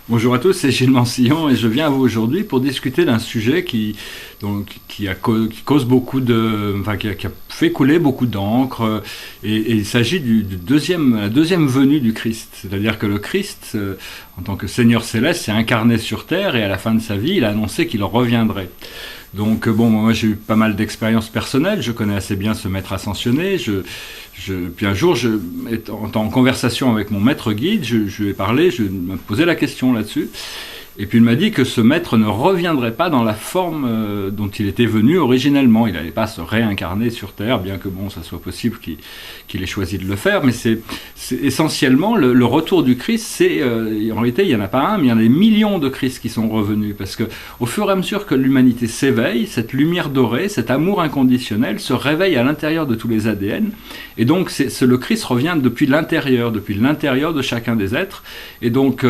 Bonjour à tous, c'est Gilles Mansillon et je viens à vous aujourd'hui pour discuter d'un sujet qui cause beaucoup qui a fait couler beaucoup d'encre et il s'agit la deuxième venue du Christ. C'est-à-dire que le Christ, en tant que Seigneur céleste, s'est incarné sur terre et à la fin de sa vie, il a annoncé qu'il reviendrait. Donc bon, moi j'ai eu pas mal d'expériences personnelles, je connais assez bien ce maître ascensionné. Puis un jour, étant en conversation avec mon maître guide, je lui ai parlé, je me posais la question là-dessus. Et puis il m'a dit que ce maître ne reviendrait pas dans la forme dont il était venu originellement. Il n'allait pas se réincarner sur Terre, bien que bon, ça soit possible qu'il ait choisi de le faire. Mais c'est essentiellement le retour du Christ. En réalité, il n'y en a pas un, mais il y en a des millions de Christ qui sont revenus. Parce que au fur et à mesure que l'humanité s'éveille, cette lumière dorée, cet amour inconditionnel se réveille à l'intérieur de tous les ADN. Et donc le Christ revient depuis l'intérieur de chacun des êtres. Et donc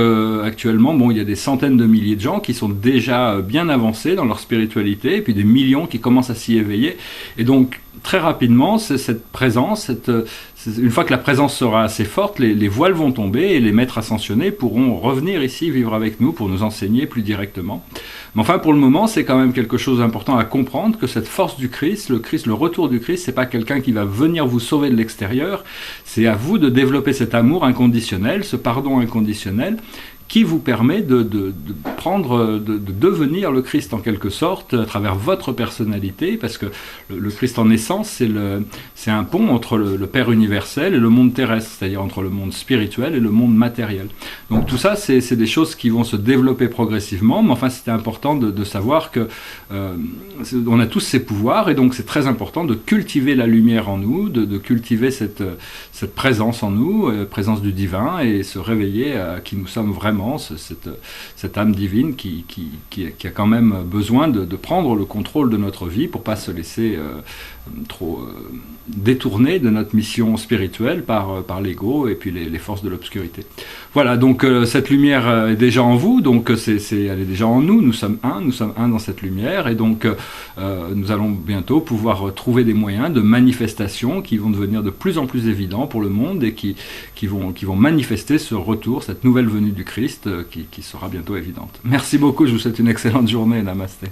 actuellement, bon, il y a des centaines de milliers de gens qui sont déjà bien avancés dans leur spiritualité, et puis des millions qui commencent à s'y éveiller. Et donc, très rapidement, cette présence, une fois que la présence sera assez forte, les voiles vont tomber et les maîtres ascensionnés pourront revenir ici vivre avec nous pour nous enseigner plus directement. Mais enfin, pour le moment, c'est quand même quelque chose d'important à comprendre, que cette force du Christ, le retour du Christ, c'est pas quelqu'un qui va venir vous sauver de l'extérieur, c'est à vous de développer cet amour inconditionnel, ce pardon inconditionnel, qui vous permet de devenir le Christ en quelque sorte à travers votre personnalité, parce que le Christ en essence c'est un pont entre le Père universel et le monde terrestre, c'est-à-dire entre le monde spirituel et le monde matériel. Donc tout ça c'est des choses qui vont se développer progressivement, mais enfin c'était important de savoir que on a tous ces pouvoirs, et donc c'est très important de cultiver la lumière en nous, de cultiver cette présence en nous, présence du divin, et se réveiller à qui nous sommes vraiment, cette âme divine qui a quand même besoin de prendre le contrôle de notre vie pour pas se laisser trop détourner de notre mission spirituelle par l'ego et puis les forces de l'obscurité. Voilà, donc cette lumière est déjà en vous, donc elle est déjà en nous, nous sommes un dans cette lumière, et donc nous allons bientôt pouvoir trouver des moyens de manifestation qui vont devenir de plus en plus évidents pour le monde et qui vont manifester ce retour, cette nouvelle venue du Christ qui sera bientôt évidente. Merci beaucoup, je vous souhaite une excellente journée, namasté.